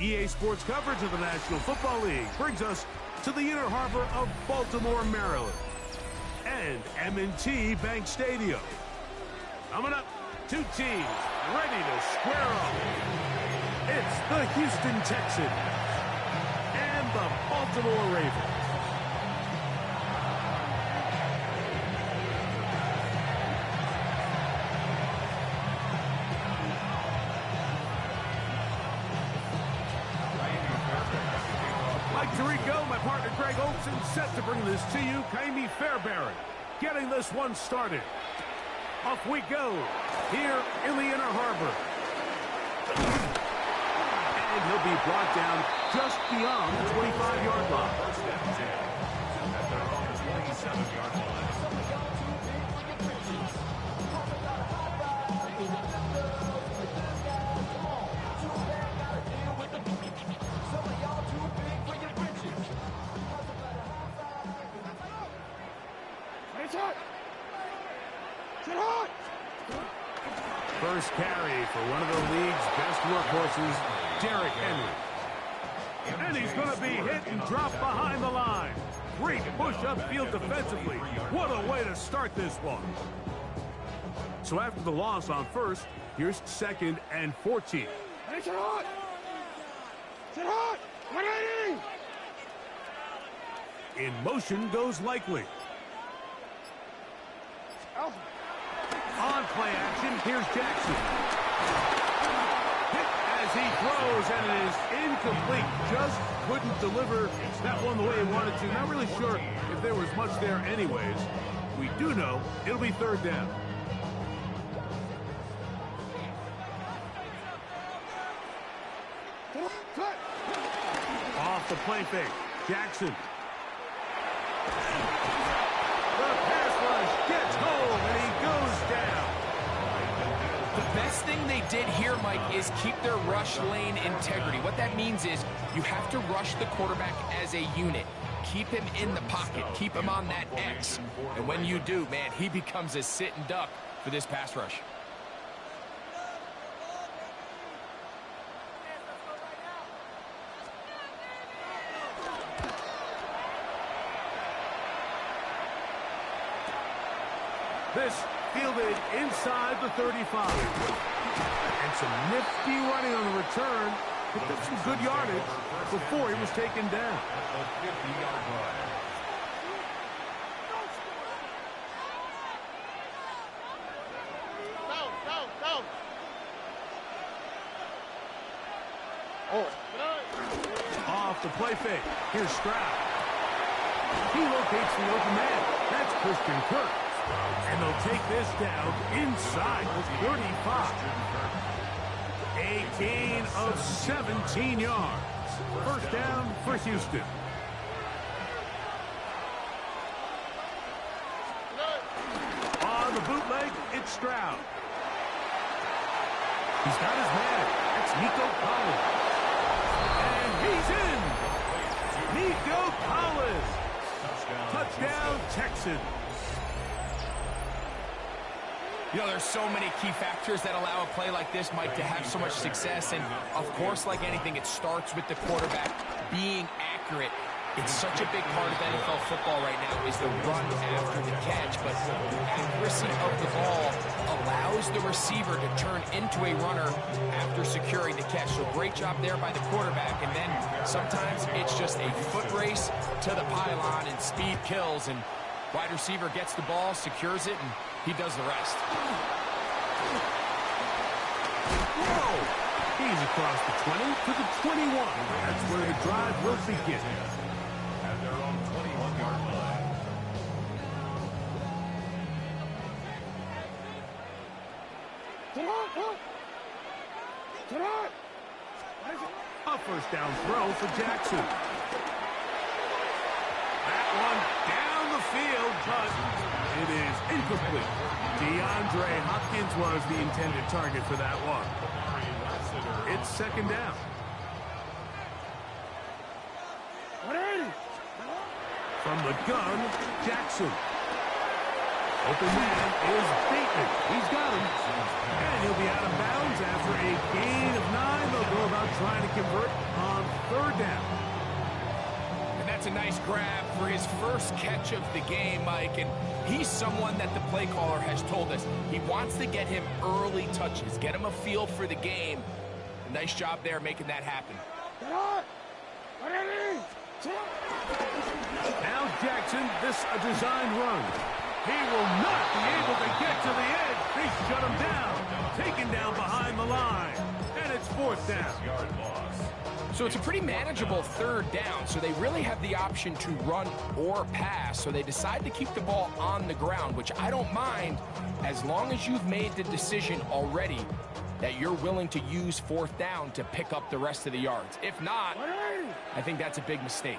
EA Sports coverage of the National Football League brings us to the Inner Harbor of Baltimore, Maryland, and M&T Bank Stadium. Coming up, two teams ready to square off. It's the Houston Texans and the Baltimore Ravens. Set to bring this to you, Kaimi Fairbairn, getting this one started. Off we go, here in the Inner Harbor. And he'll be brought down just beyond the 25-yard line. At their own 27-yard line. First carry for one of the league's best workhorses, Derrick Henry. And he's going to be hit and drop behind the line. Great push upfield defensively. What a way to start this one. So after the loss on first, here's 2nd and 14. Sit hot! Sit hot! 180! In motion goes Likely. On play action, here's Jackson. Hit as he throws, and it is incomplete. Just couldn't deliver that one the way he wanted to. Not really sure if there was much there anyways. We do know it'll be 3rd down. Off the play fake, Jackson. The pass rush gets home, and he goes down. The best thing they did here, Mike, is keep their rush lane integrity. What that means is you have to rush the quarterback as a unit. Keep him in the pocket. Keep him on that X. And when you do, man, he becomes a sit and duck for this pass rush. This fielded inside the 35. And some nifty running on the return. Picked up some good yardage before he was taken down. Go! Oh. Off the play fake. Here's Stroud. He locates the open man. That's Christian Kirk. And they'll take this down inside the 35. A gain of 17 yards. First down for Houston. On the bootleg, it's Stroud. He's got his man. That's Nico Collins. And he's in. Nico Collins. Touchdown, Texans. You know, there's so many key factors that allow a play like this, Mike, to have so much success. And, of course, like anything, it starts with the quarterback being accurate. It's such a big part of NFL football right now is the run after the catch. But the accuracy of the ball allows the receiver to turn into a runner after securing the catch. So great job there by the quarterback. And then sometimes it's just a foot race to the pylon and speed kills. And wide receiver gets the ball, secures it, and he does the rest. Whoa! He's across the 20 to the 21. That's where the drive will begin. At their own 21-yard line. A first down throw for Jackson. That one down the field, but it is incomplete. DeAndre Hopkins was the intended target for that one. It's 2nd down. From the gun, Jackson. Open man is Bateman. He's got him. And he'll be out of bounds after a gain of 9. They'll go about trying to convert on 3rd down. And that's a nice grab for his first catch of the game, Mike. And he's someone that the play caller has told us he wants to get him early touches, get him a feel for the game. Nice job there making that happen. Now Jackson, this a designed run. He will not be able to get to the edge. They shut him down. Taken down behind the line. And it's 4th down. So it's a pretty manageable 3rd down, so they really have the option to run or pass, so they decide to keep the ball on the ground, which I don't mind as long as you've made the decision already that you're willing to use 4th down to pick up the rest of the yards. If not, I think that's a big mistake.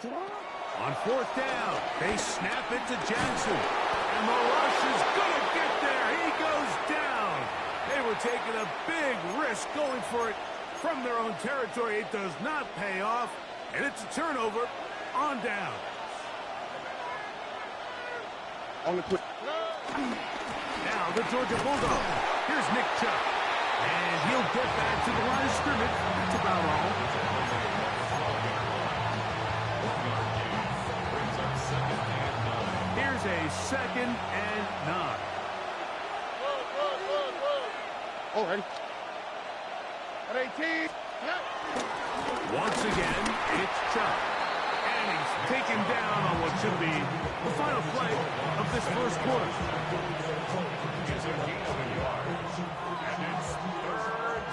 On 4th down, they snap it to Jackson. And the rush is going to get there. He goes down. They were taking a big risk going for it from their own territory. It does not pay off. And it's a turnover on down. On the quick. Now the Georgia Bulldogs. Here's Nick Chubb. And he'll get back to the line of scrimmage. That's about all. Here's a 2nd and 9. All ready. At 18. Once again, it's Chubb. And he's taken down on what should be the final play of this first quarter.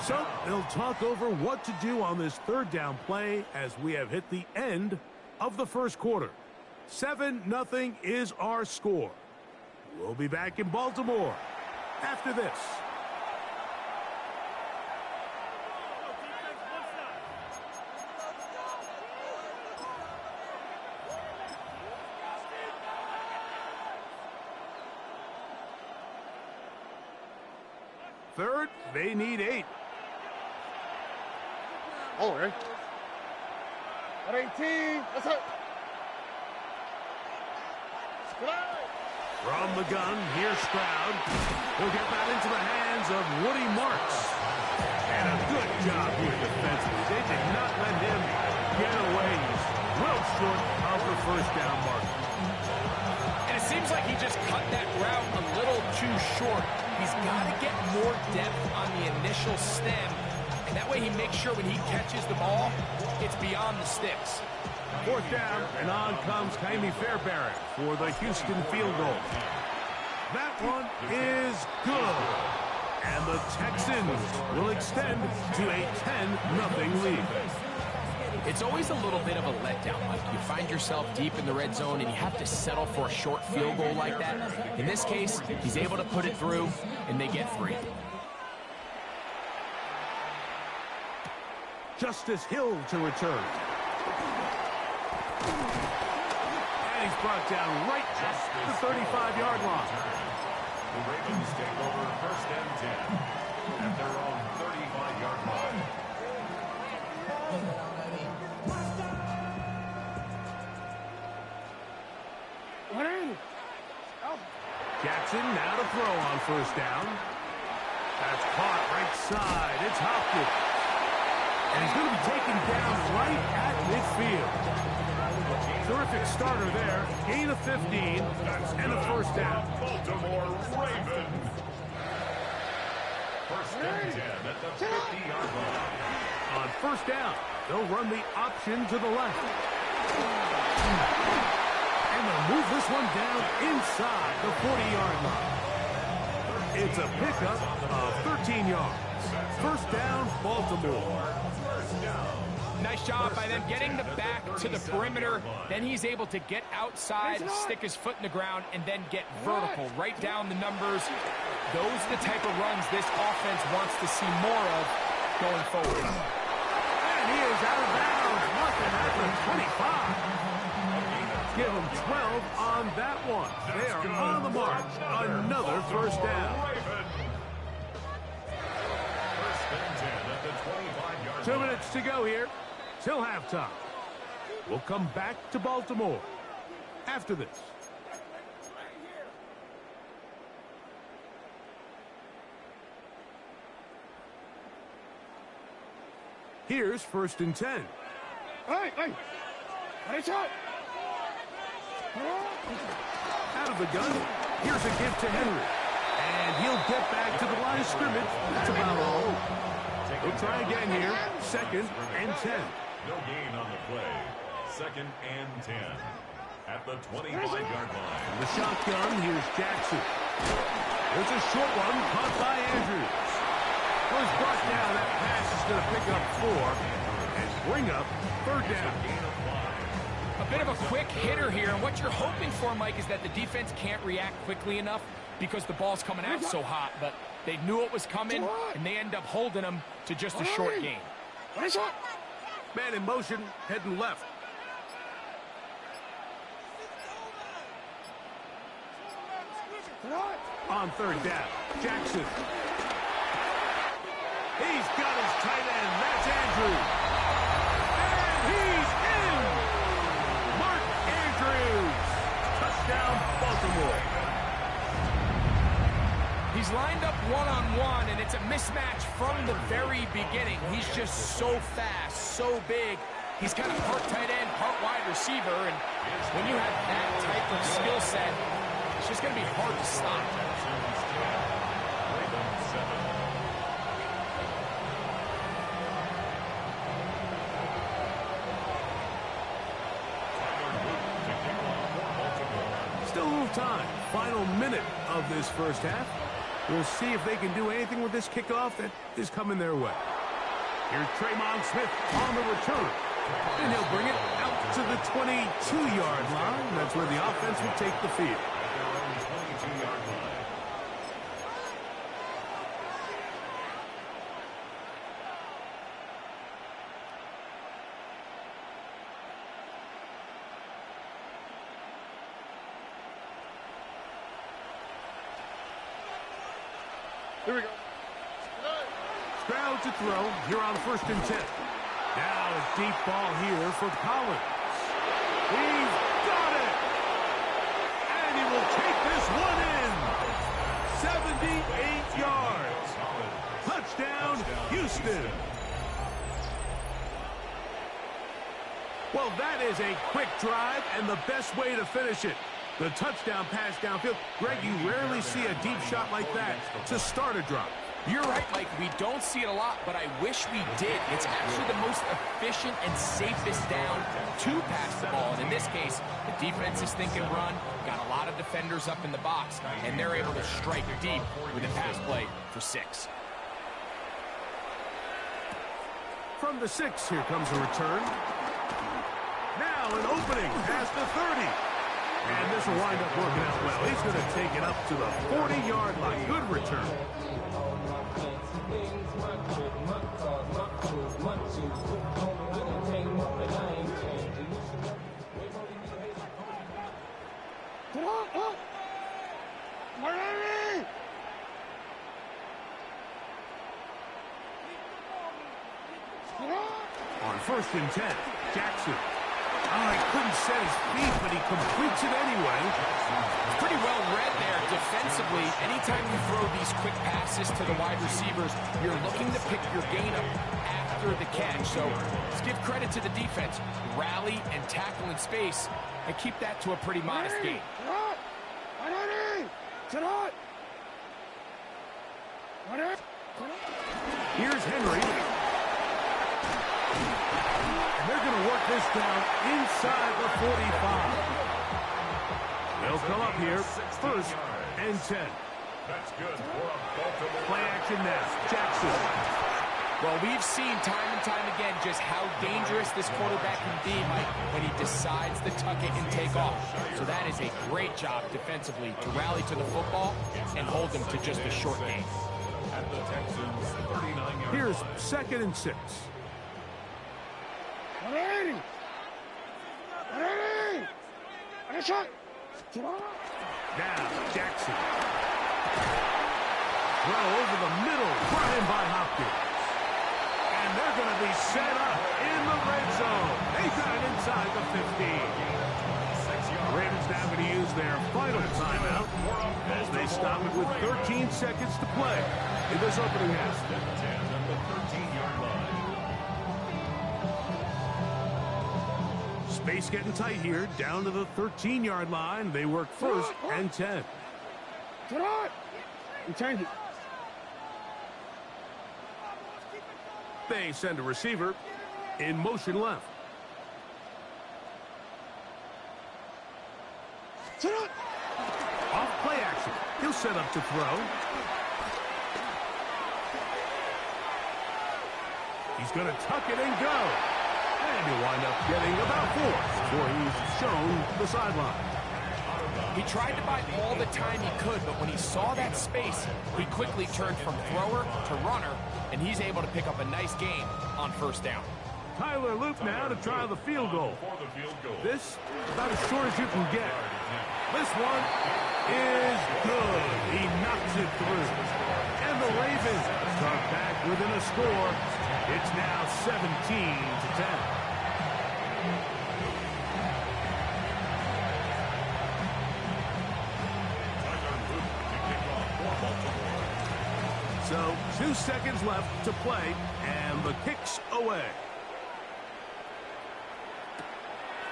So they'll talk over what to do on this 3rd down play as we have hit the end of the first quarter. 7-0 is our score. We'll be back in Baltimore after this. Third, they need 8. All right. At 18. Let's go. From the gun, here's Stroud. He'll get that into the hands of Woody Marks. And a good job here defensively. They did not let him get away. He's well short of the 1st down mark. And it seems like he just cut that route a little too short. He's got to get more depth on the initial stem. And that way he makes sure when he catches the ball, it's beyond the sticks. 4th down, and on comes Kaimi Fairbairn for the Houston field goal. That one is good. And the Texans will extend to a 10-0 lead. It's always a little bit of a letdown, Mike. You find yourself deep in the red zone and you have to settle for a short field goal like that. In this case, he's able to put it through, and they get 3. Justice Hill to return. And he's brought down right at the 35-yard line. The Ravens take over 1st and 10 at their own 35-yard line. Jackson now to throw on 1st down. That's caught right side. It's Hopkins. And he's going to be taken down right at midfield. Terrific starter there. Gain of 15 and a 1st down. Baltimore Ravens. 1st and 10 at the 50-yard line. On 1st down, they'll run the option to the left. And they'll move this one down inside the 40-yard line. It's a pickup of 13 yards. 1st down, Baltimore. Nice job by them getting the back to the perimeter. Then he's able to get outside, stick his foot in the ground, and then get vertical. Right down the numbers. Those are the type of runs this offense wants to see more of going forward. And he is out of bounds. Marking at the 25. Give him 12 on that one. They are on the mark. Another 1st down. 1st and 10 at the 25-yard line. 2 minutes to go here. till halftime. We'll come back to Baltimore after this. Here's 1st and 10. Hey! Out of the gun, here's a give to Henry. And he'll get back to the line of scrimmage. That's about all. We'll try again here. 2nd and 10. No gain on the play. 2nd and 10. At the 25-yard line. The shotgun, here's Jackson. There's a short one caught by Andrews. Was brought down. That pass is going to pick up 4 and bring up 3rd down. A bit of a quick hitter here, and what you're hoping for, Mike, is that the defense can't react quickly enough because the ball's coming out so hot, but they knew it was coming, and they end up holding them to just a short gain. Man in motion, heading left. On 3rd down, Jackson. He's got his tight end. That's Andrews. And he's in. Mark Andrews. Touchdown, Baltimore. He's lined up one-on-one, and it's a mismatch from the very beginning. He's just so fast, so big. He's kind of part tight end, part wide receiver, and when you have that type of skill set, it's just going to be hard to stop. Still a little time. Final minute of this first half. We'll see if they can do anything with this kickoff that is coming their way. Here's Tremont Smith on the return. And he'll bring it out to the 22-yard line. That's where the offense will take the field. Here we go. Stroud to throw here on 1st and 10. Now a deep ball here for Collins. He's got it! And he will take this one in. 78 yards. Touchdown, Houston. Well, that is a quick drive and the best way to finish it. The touchdown pass downfield. Greg, you rarely see a deep shot like that to start a drive. You're right, Mike. We don't see it a lot, but I wish we did. It's actually the most efficient and safest down to pass the ball. And in this case, the defense is thinking run, got a lot of defenders up in the box, and they're able to strike deep with a pass play for 6. From the 6, here comes a return. Now an opening past the 30. And this will wind up working out well. He's going to take it up to the 40-yard line. Good return. On 1st and 10, Jackson. He couldn't set his feet, but he completes it anyway. Pretty well read there defensively. Anytime you throw these quick passes to the wide receivers, you're looking to pick your gain up after the catch. So let's give credit to the defense. Rally and tackle in space and keep that to a pretty modest gain. Here's Henry. And they're going to work this down inside the 45. They'll come up here, 1st and 10. That's good for a Baltimore. Play action now, Jackson. Well, we've seen time and time again just how dangerous this quarterback can be, Mike, when he decides to tuck it and take off. So that is a great job defensively to rally to the football and hold them to just a short gain. At the Texans, 39-yard. Here's 2nd and 6. Now, Jackson. Throw over the middle, brought in by Hopkins. And they're going to be set up in the red inside the 15. The Ravens now going to use their final timeout as they stop it with 13 seconds to play in this opening half. 10 at the 13-yard line. Space getting tight here, down to the 13-yard line. They work first and 10. Get on! You change it. They send a receiver in motion left. Off play action. He'll set up to throw. He's going to tuck it and go. And he'll wind up getting about 4 before he's shown the sideline. He tried to buy all the time he could, but when he saw that space, he quickly turned from thrower to runner, and he's able to pick up a nice gain on first down. Tyler Loop now to try the field goal. This about as short as you can get. This one is good. He knocks it through. And the Ravens start back within a score. It's now 17-10. So 2 seconds left to play, and the kick's away.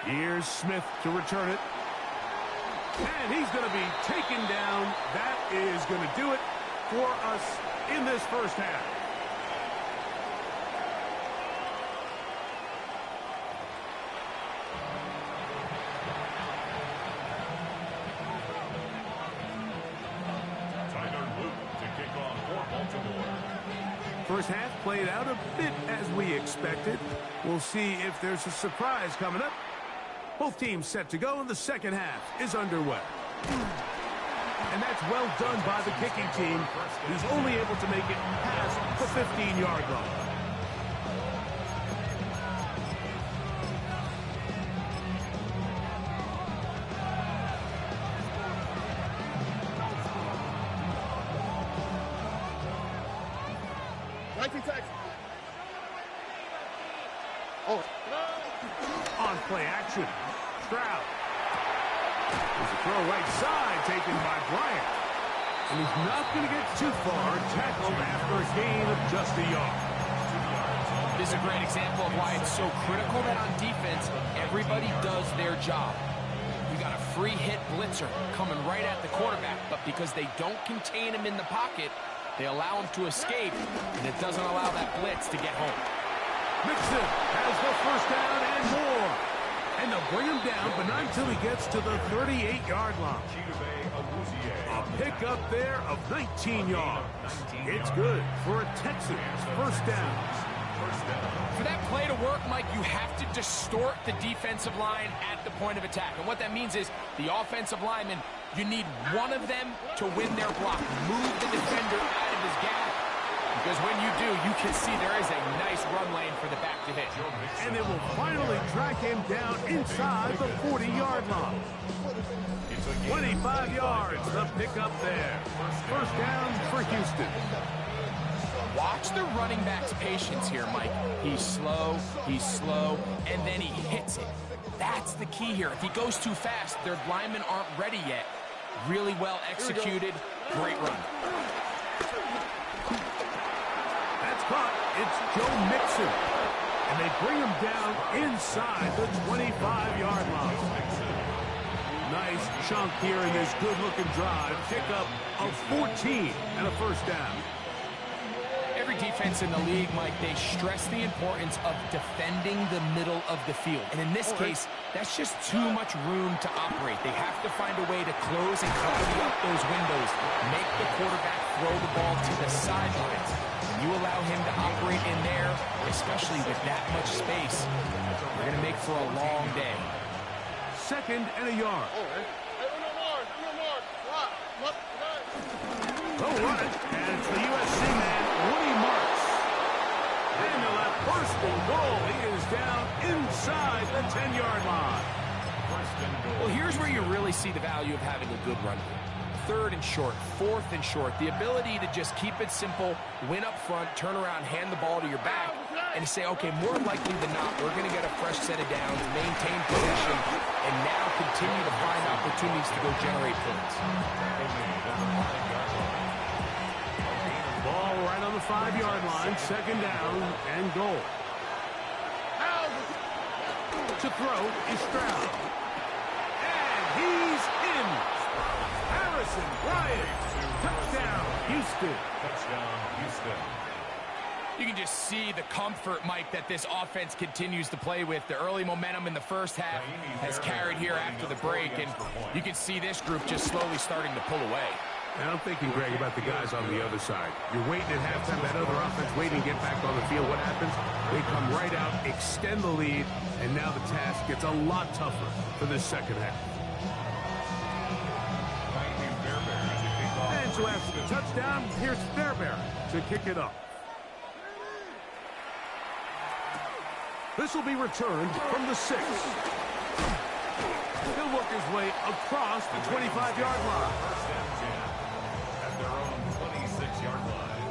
Here's Smith to return it. And he's going to be taken down. That is going to do it for us in this first half. First half played out a bit as we expected. We'll see if there's a surprise coming up. Both teams set to go, and the second half is underway. And that's well done by the kicking team, who's only able to make it past the 15-yard line. On play action. Stroud. There's a throw right side taken by Bryant. And he's not going to get too far, tackled after a gain of just a yard. This is a great example of why it's so critical that on defense, everybody does their job. You got a free hit blitzer coming right at the quarterback, but because they don't contain him in the pocket, they allow him to escape, and it doesn't allow that blitz to get home. Mixon has the first down and more. And they'll bring him down, but not until he gets to the 38-yard line. A pickup there of 19 yards. It's good for a Texans first down. For that play to work, Mike, you have to distort the defensive line at the point of attack. And what that means is the offensive lineman, you need one of them to win their block. Move the defender out of his gap. Because when you do, you can see there is a nice run lane for the back to hit. And it will finally track him down inside the 40-yard line. 25 yards, the pickup there. First down for Houston. Watch the running back's patience here, Mike. He's slow, and then he hits it. That's the key here. If he goes too fast, their linemen aren't ready yet. Really well executed, great run. Caught. It's Joe Mixon. And they bring him down inside the 25-yard line. Nice chunk here in this good-looking drive. Pickup of 14 and a first down. Every defense in the league, Mike, they stress the importance of defending the middle of the field. And in this case, that's just too much room to operate. They have to find a way to close and copy up those windows. Make the quarterback throw the ball to the sidelines. You allow him to operate in there, especially with that much space, you're going to make for a long day. Second and a yard. They'll run it, and it's the USC man, Woody Marks. And they'll have first and goal. He is down inside the 10-yard line. Well, here's where you really see the value of having a good run game. Third and short, fourth and short. The ability to just keep it simple, win up front, turn around, hand the ball to your back. and say, okay, more likely than not, we're going to get a fresh set of downs, maintain possession, and now continue to find opportunities to go generate points. Ball right on the 5-yard line, second down and goal. To throw is Stroud. And he's in. Harrison Bryant. Touchdown, Houston. Touchdown, Houston. You can just see the comfort, Mike, that this offense continues to play with. The early momentum in the first half has carried here after the break, and you can see this group just slowly starting to pull away. And I'm thinking, Greg, about the guys on the other side. You're waiting at halftime, that other offense waiting to get back on the field. What happens? They come right out, extend the lead, and now the task gets a lot tougher for this second half. And so after the touchdown, here's Fairbairn to kick it up. This will be returned from the 6. He'll work his way across the 25-yard line. First and 10 at their own 26-yard line.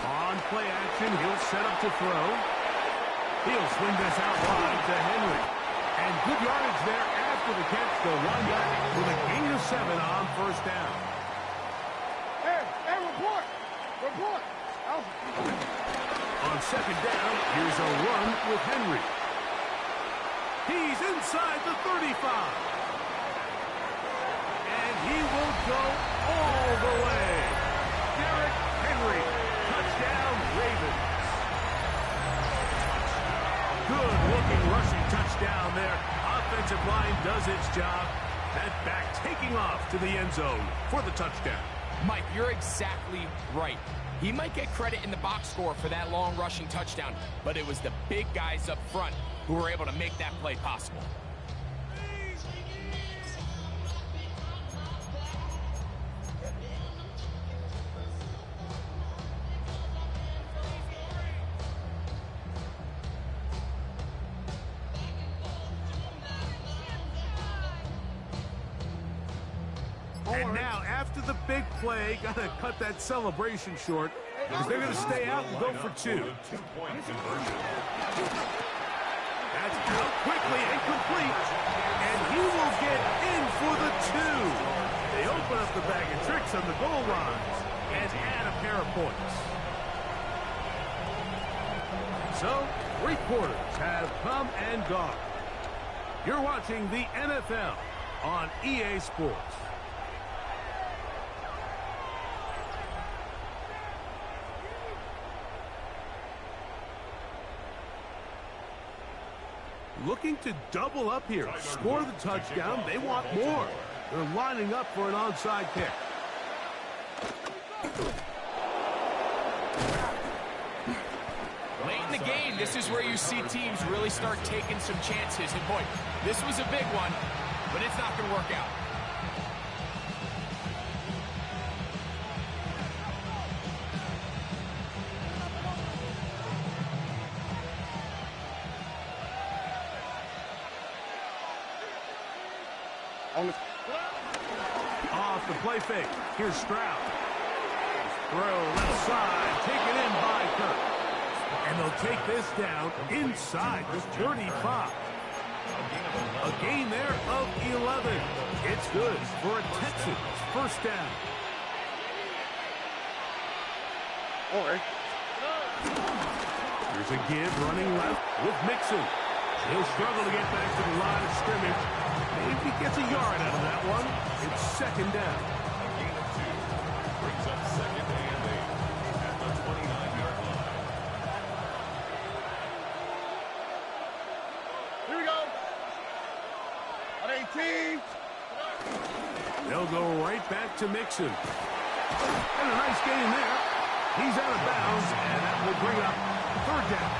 On play action, he'll set up to throw. He'll swing this out wide to Henry. And good yardage there after the catch. They'll run back with a gain of 7 on first down. Hey, report. Report. On second down, here's a run with Henry. He's inside the 35. And he will go all the way. Derrick Henry. Touchdown, Ravens. Good-looking rushing touchdown there. Offensive line does its job. And back taking off to the end zone for the touchdown. Mike, you're exactly right. He might get credit in the box score for that long rushing touchdown, but it was the big guys up front who were able to make that play possible. And now, after the big play, got to cut that celebration short because they're going to stay out and go for 2. Two-point conversion. That's out quickly and complete. And he will get in for the 2. They open up the bag of tricks on the goal line and add a pair of points. So, 3 quarters have come and gone. You're watching the NFL on EA Sports. Looking to double up here. Score the touchdown. They want more. They're lining up for an onside kick. Late in the game, this is where you see teams really start taking some chances. And boy, this was a big one, but it's not going to work out. Off the play fake. Here's Stroud. Throw left side. Taken in by Kirk. And they'll take this down inside the 35. A gain there of 11. It's good for a Texans first down. Here's a give running left with Mixon. He'll struggle to get back to the line of scrimmage. If he gets a yard out of that one, it's second down. A gain of 2 brings up second and 8 at the 29-yard line. Here we go. On 18. They'll go right back to Mixon. And a nice gain there. He's out of bounds, and that will bring up third down.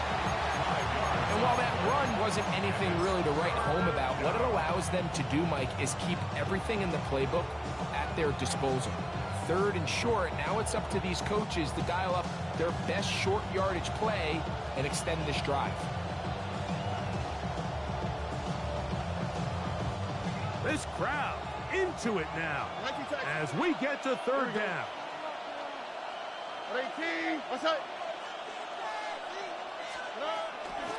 And while that run wasn't anything really to write home about, what it allows them to do, Mike, is keep everything in the playbook at their disposal. Third and short, now it's up to these coaches to dial up their best short yardage play and extend this drive. This crowd into it now as we get to third down. 18. What's up?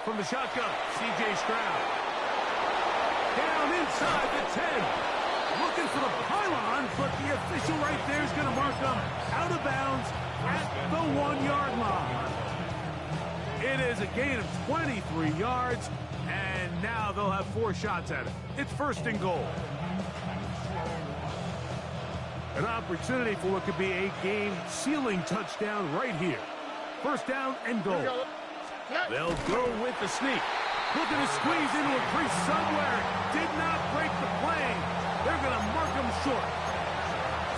From the shotgun, C.J. Stroud. Down inside the 10. Looking for the pylon, but the official right there is going to mark them out of bounds at the 1-yard line. It is a gain of 23 yards, and now they'll have 4 shots at it. It's first and goal. An opportunity for what could be a game-sealing touchdown right here. First down and goal. They'll go with the sneak. Looking to squeeze into a crease somewhere. Did not break the plane. They're going to mark them short.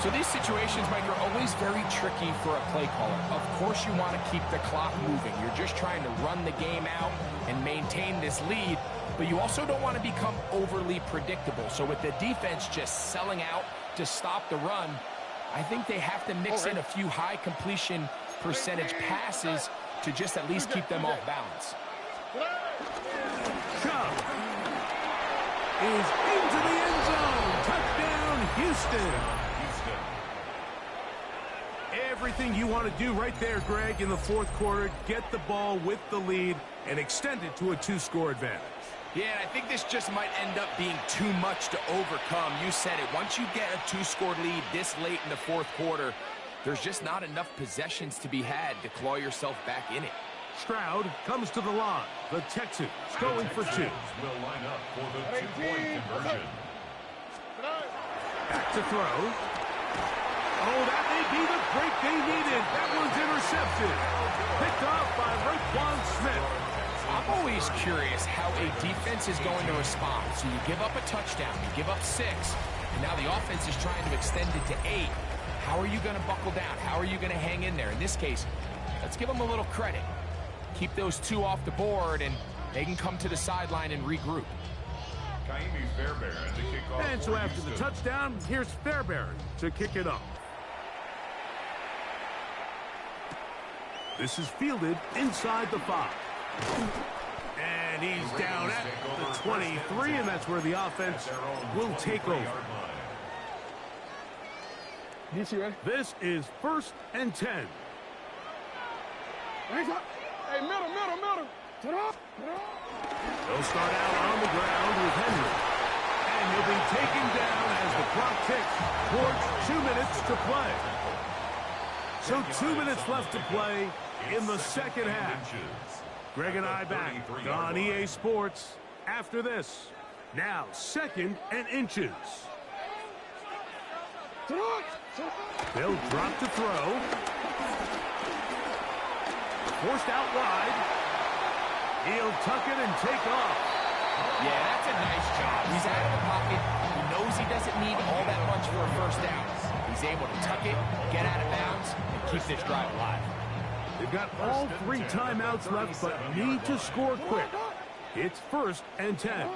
So these situations, Mike, are always very tricky for a play caller. Of course you want to keep the clock moving. You're just trying to run the game out and maintain this lead, but you also don't want to become overly predictable. So with the defense just selling out to stop the run, I think they have to mix in a few high completion percentage passes to just at least keep them off balance. Chubb is into the end zone. Touchdown, Houston. Everything you want to do right there, Greg, in the fourth quarter. Get the ball with the lead and extend it to a 2-score advantage. Yeah, and I think this just might end up being too much to overcome. You said it. Once you get a 2-score lead this late in the fourth quarter, there's just not enough possessions to be had to claw yourself back in it. Stroud comes to the line. The Texans going for 2. Will line up for the 2-point conversion. Back to throw. Oh, that may be the break they needed. That one's intercepted. Picked off by Raekwon Smith. I'm always curious how a defense is going to respond. So you give up a touchdown, you give up 6, and now the offense is trying to extend it to 8. How are you going to buckle down? How are you going to hang in there? In this case, let's give them a little credit. Keep those 2 off the board, and they can come to the sideline and regroup. And so after the touchdown, here's Fairbairn to kick it off. This is fielded inside the 5. And he's down at the 23, and that's where the offense will take over. This is first and 10. Hey, middle. They'll start out on the ground with Henry. And he'll be taken down as the clock ticks towards 2 minutes to play. So 2 minutes left to play in the second half. Greg and I back on EA Sports after this. Now, second and inches. They'll drop to throw. Forced out wide. He'll tuck it and take off. Yeah, that's a nice job. He's out of the pocket. He knows he doesn't need all that much for a first down. He's able to tuck it, get out of bounds, and keep this drive alive. They've got all 3 timeouts left, but need to score quick. It's first and 10.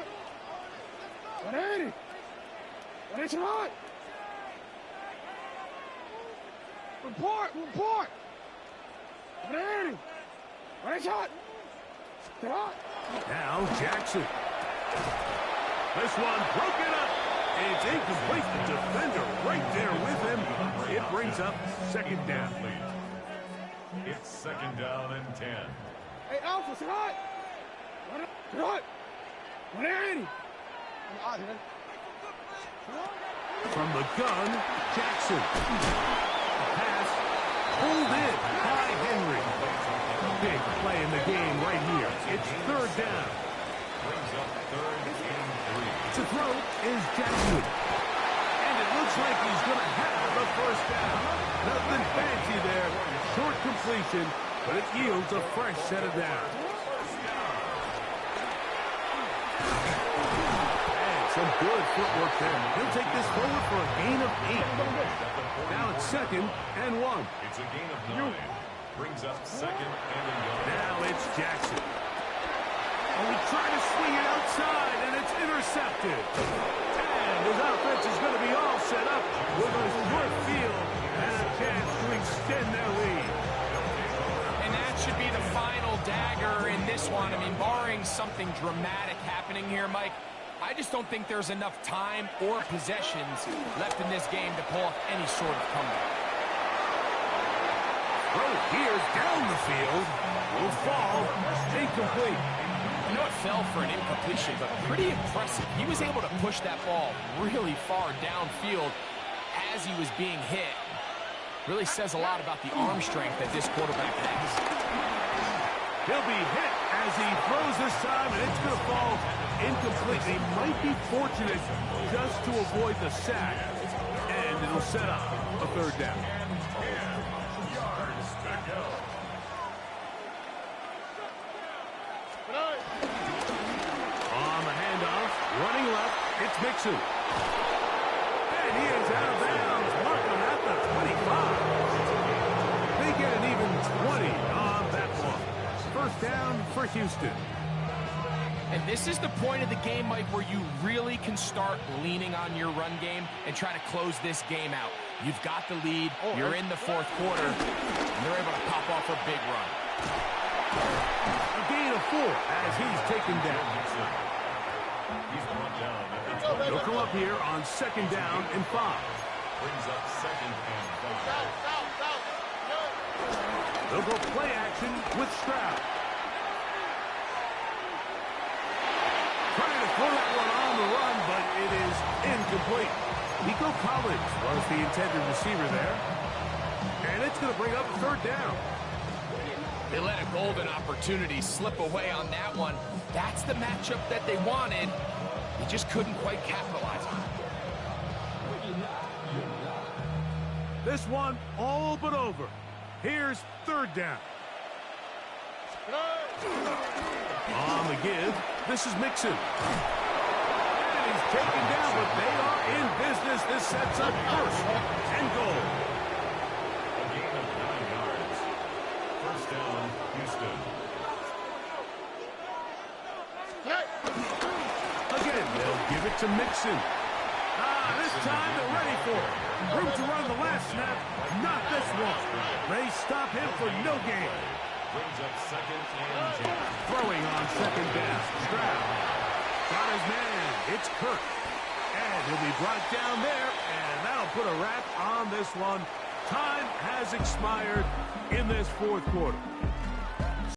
Report. Now Jackson. This one broken up. It's incomplete. The defender right there with him. It brings up second down. It's second down and 10. Hey, Alpha, sit hot. From the gun, Jackson. Pass pulled in by Henry. Big play in the game right here. It's third down. Brings up third and 3. To throw is Jackson. And it looks like he's going to have the first down. Nothing fancy there. Short completion, but it yields a fresh set of downs. And some good footwork there. He'll take this forward for a gain of 8. Now it's second and 1. It's a gain of 9. Brings up second and 11. Now it's Jackson. And we try to swing it outside, and it's intercepted. And his offense is going to be all set up with a short field and a chance to extend their lead. And that should be the final dagger in this one. I mean, barring something dramatic happening here, Mike, I just don't think there's enough time or possessions left in this game to pull off any sort of comeback. Throw here's down the field. Will fall. Incomplete. I know it fell for an incompletion, but pretty impressive. He was able to push that ball really far downfield as he was being hit. Really says a lot about the arm strength that this quarterback has. He'll be hit as he throws this time, and it's going to fall incomplete. They might be fortunate just to avoid the sack, and it'll set up a third down. On the handoff, running left, it's Mixon. And he is out of bounds, marking at the 25. They get an even 20 on that one. First down for Houston. And this is the point of the game, Mike, where you really can start leaning on your run game and try to close this game out. You've got the lead, you're in the fourth quarter, and they're able to pop off a big run. A gain of 4 as he's taken down. They'll come up here on second down and 5. Brings up second and 5. They'll go play action with Stroud. Trying to throw that one on the run, but it is incomplete. Nico Collins was the intended receiver there. And it's going to bring up a third down. They let a golden opportunity slip away on that one. That's the matchup that they wanted. They just couldn't quite capitalize on it. This one all but over. Here's third down. On the give, this is Mixon. And he's taken down, but they are in business. This sets up first and goal. A gain of 9 yards. First down, Houston. Again, they'll give it to Mixon. This time they're ready for it. Room to run the last snap, not this one. They stop him for no gain. Brings up second and 10. Throwing on second down. Stroud got his man. It's Kirk. And he'll be brought down there, and that'll put a wrap on this one. Time has expired in this fourth quarter.